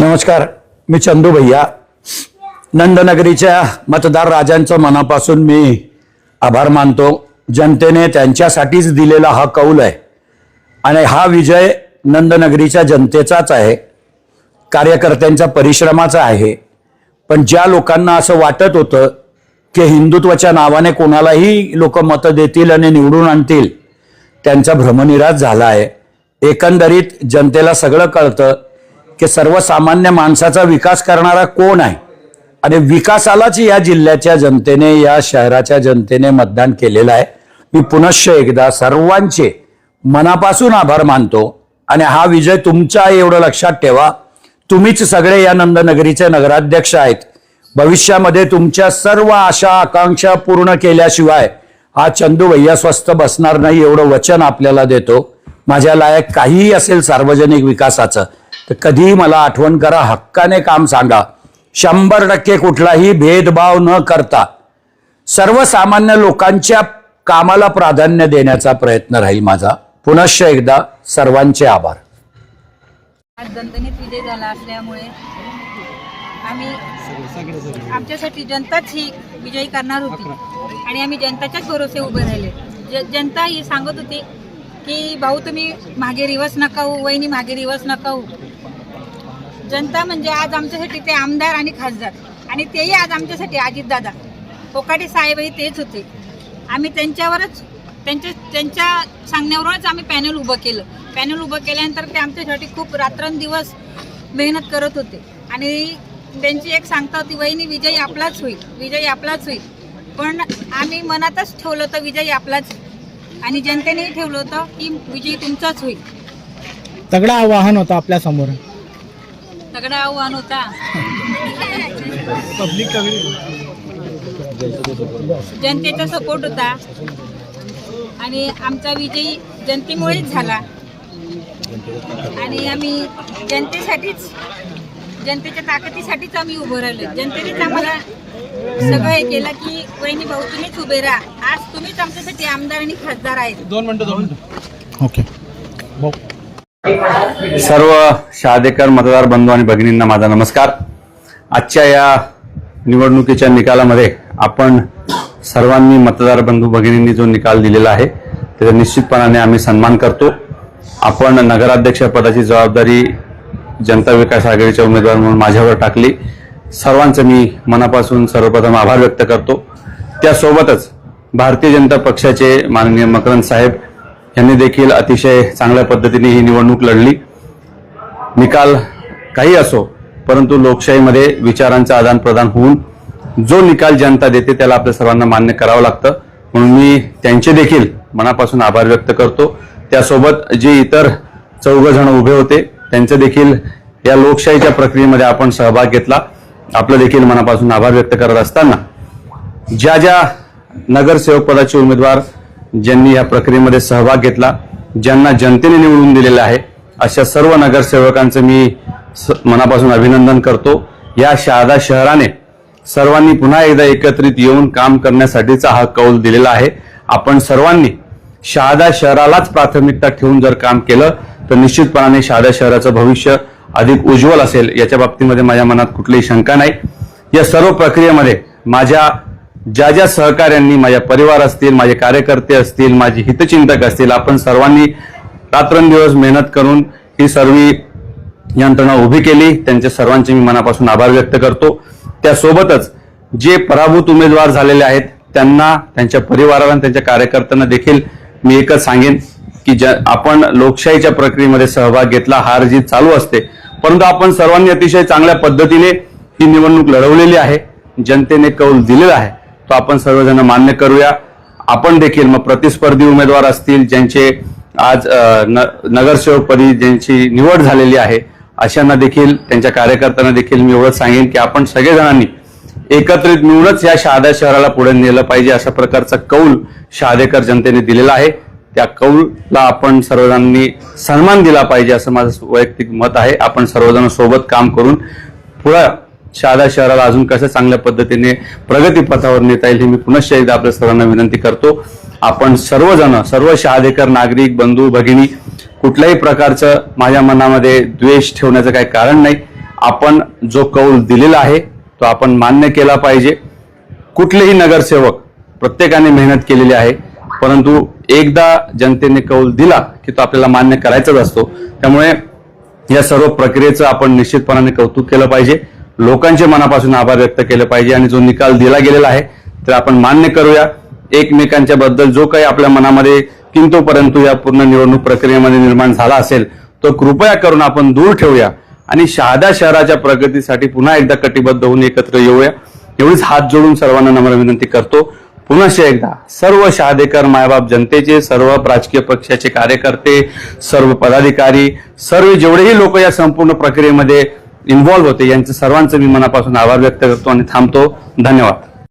नमस्कार, मी चंदू भैया. नंदनगरीच्या मतदार राजांचं मनापासून मी आभार मानतो. जनतेने त्यांच्यासाठीच दिलेला हा कौल आहे आणि हा विजय नंदनगरीच्या जनतेचाच आहे, कार्यकर्त्यांच्या परिश्रमाचा आहे. पण ज्या लोकांना असं वाटत होतं की हिंदुत्वाच्या नावाने कोणालाही लोक मतं देतील आणि निवडून आणतील, त्यांचा भ्रमनिरास झाला आहे. एकंदरीत जनतेला सगळं कळतं की सर्वसामान्य माणसाचा विकास करणारा कोण आहे आणि विकासालाच या जिल्ह्याच्या जनतेने, या शहराच्या जनतेने मतदान केलेलं आहे. मी पुनश्च एकदा सर्वांचे मनापासून आभार मानतो आणि हा विजय तुमचा आहे एवढं लक्षात ठेवा. तुम्हीच सगळे या नंदनगरीचे नगराध्यक्ष आहेत. भविष्यामध्ये तुमच्या सर्व आशा आकांक्षा पूर्ण केल्याशिवाय हा चंदू भैया स्वस्थ बसणार नाही एवढं वचन आपल्याला देतो. माझ्या लायक काहीही असेल सार्वजनिक विकासाचं तर कधीही मला आठवण करा, हक्काने काम सांगा. 100% कुठलाही भेदभाव न करता सर्वसामान्य लोकांच्या कामाला प्राधान्य देण्याचा प्रयत्न राहील माझा. पुनश्च एकदा सर्वांचे आभार. आज दणदणीत विजय झाला असल्यामुळे आम्ही आमच्यासाठी जनताच ही विजयी करणार होती आणि आम्ही जनताच्याच भरोसे उभे राहिले. जनता ही सांगत होती की भाऊ तुम्ही मागे रिवर्स नका होऊ, वहिनी मागे रिवर्स नका होऊ. जनता म्हणजे आज आमच्यासाठी ते आमदार आणि खासदार, आणि तेही आज आमच्यासाठी अजितदादा कोकाटे साहेबही तेच होते. आम्ही त्यांच्यावरच त्यांच्या सांगण्यावरूनच आम्ही पॅनल उभं केलं. पॅनल उभं केल्यानंतर ते आमच्यासाठी खूप रात्रंदिवस मेहनत करत होते आणि त्यांची एक सांगता होती, वहिनी विजय आपलाच होईल, विजय आपलाच होईल. पण आम्ही मनातच ठेवलं होतं विजय आपलाच, आणि जनतेनेही ठेवलं होतं की विजय तुमचाच होईल. तगडा आव्हान होतं आपल्या समोर, तगडा आव्हान होता. जनतेचा सपोर्ट होता आणि आमचा विजय जनतेमुळेच झाला आणि आम्ही जनतेसाठीच, जनतेच्या ताकदीसाठीच आम्ही उभं राहिलो. जनतेनेच आम्हाला सगळं हे केलं की वहिनी भाऊ तुम्हीच उभे राहा, आज तुम्हीच आमच्यासाठी आमदार आणि खासदार आहेत. 2 मिनिटं. ओके. सर्व शहादेकर मतदार बंधू आणि भगिनींना माझा नमस्कार. आजच्या या निवडणुकीच्या निकालामध्ये आपण सर्वांनी, मतदार बंधू भगिनींनी जो निकाल दिलेला आहे त्याचा निश्चितपणाने आम्ही सन्मान करतो. आपण नगराध्यक्ष पदाची जबाबदारी जनता विकास आघाडीच्या उमेदवार म्हणून माझ्यावर टाकली. सर्वांचं मी मनापासून सर्वप्रथम आभार व्यक्त करतो. त्यासोबतच भारतीय जनता पक्षाचे माननीय मकरंद साहेब यांनी देखील अतिशय चांगल्या पद्धतीने ही निवडणूक लढली. निकाल काही असो, परंतु लोकशाहीमध्ये विचारांचं आदान प्रदान होऊन जो निकाल जनता देते त्याला आपल्या सर्वांना मान्य करावं लागतं. म्हणून मी त्यांचे देखील मनापासून आभार व्यक्त करतो. त्यासोबत जे इतर 4 जण उभे होते त्यांचे देखील या लोकशाहीच्या प्रक्रियेमध्ये आपण सहभाग घेतला. आपलं देखील मनापासून आभार व्यक्त करत असताना ज्या नगरसेवक पदाचे उमेदवार ज्यांनी या प्रक्रियेमध्ये सहभाग घेतला, ज्यांना जनतेने निवडून दिलेलं आहे, अशा सर्व नगरसेवकांचं मी मनापासून अभिनंदन करतो. या शहादा शहराने सर्वांनी पुन्हा एकदा एकत्रित येऊन काम करण्यासाठीचा हा कौल दिलेला आहे. आपण सर्वांनी शहादा शहरालाच प्राथमिकता ठेवून जर काम केलं तर निश्चितपणाने शहादा शहराचं भविष्य अधिक उज्ज्वल असेल, याच्या बाबतीमध्ये माझ्या मनात कुठलीही शंका नाही. या सर्व प्रक्रियेमध्ये माझ्या ज्या सहकार्यांनी, माझ्या परिवार असतील, माझे कार्यकर्ते असतील, माझे हितचिंतक असतील, आपण सर्वांनी रात्रंदिवस मेहनत करून ही सर्व यंत्रणा उभी केली. त्यांच्या सर्वांचे मी मनापासून आभार व्यक्त करतो. त्यासोबतच जे पराभूत उमेदवार झालेले आहेत त्यांना, त्यांच्या परिवाराला, त्यांच्या कार्यकर्त्यांना देखील मी एकच सांगेन की आपण लोकशाहीच्या प्रक्रियेमध्ये सहभाग घेतला. हार जीत चालू असते, परंतु आपण सर्वांनी अतिशय चांगल्या पद्धतीने ही निवडणूक लढवलेली आहे. जनतेने कौल दिलेला आहे तो आपण सर्वजण मान्य करूया. आपण देखील मग प्रतिस्पर्धी उमेदवार असतील, ज्यांचे आज नगरसेवकपदी ज्यांची निवड झालेली आहे, अशांना देखील, त्यांच्या कार्यकर्त्यांना देखील मी एवढंच सांगेन की आपण सगळेजणांनी एकत्रित मिळूनच या शहादा शहराला पुढे नेलं पाहिजे. अशा प्रकारचा कौल शहादेकर जनतेने दिलेला आहे. त्या कौलला आपण सर्वजणांनी सन्मान दिला पाहिजे असं माझं वैयक्तिक मत आहे. आपण सर्वजण सोबत काम करून पुढे शहादा शहराला अजून कसं चांगल्या पद्धतीने प्रगतीपथावर नेता येईल ही मी पुनश्च एकदा आपल्या सर्वांना विनंती करतो. आपण सर्वजण, सर्व शहादेकर नागरिक बंधू भगिनी कुठल्याही प्रकारचं माझ्या मनामध्ये द्वेष ठेवण्याचं काही कारण नाही. आपण जो कौल दिलेला आहे तो आपण मान्य केला पाहिजे. कुठलेही नगरसेवक प्रत्येकाने मेहनत केलेली आहे, परंतु एकदा जनतेने कौल दिला की तो आपल्याला मान्य करायचाच असतो. त्यामुळे या सर्व प्रक्रियेचं आपण निश्चितपणाने कौतुक केलं पाहिजे, लोकांचे मनापासून आभार व्यक्त केले पाहिजे आणि जो निकाल दिला गेलेला आहे तर आपण मान्य करूया. एकमेकांच्या बद्दल जो काही आपल्या मनामध्ये किंतु परंतु या पूर्ण निवडणूक प्रक्रियेमध्ये निर्माण झाला असेल तो कृपया करून आपण दूर ठेवूया आणि शहादा शहराच्या प्रगतीसाठी पुन्हा एकदा कटिबद्ध होऊन एकत्र येऊया. एवढीच हात जोडून सर्वांना नम्र विनंती करतो. पुनश्च एकदा सर्व शहादेकर मायबाप जनतेचे, सर्व राजकीय पक्षाचे कार्यकर्ते, सर्व पदाधिकारी, सर्व जेवढेही लोक या संपूर्ण प्रक्रियेमध्ये इन्व्हॉल्व्ह होते यांचे सर्वांचे मी मनापासून आभार व्यक्त करतो आणि थांबतो. धन्यवाद.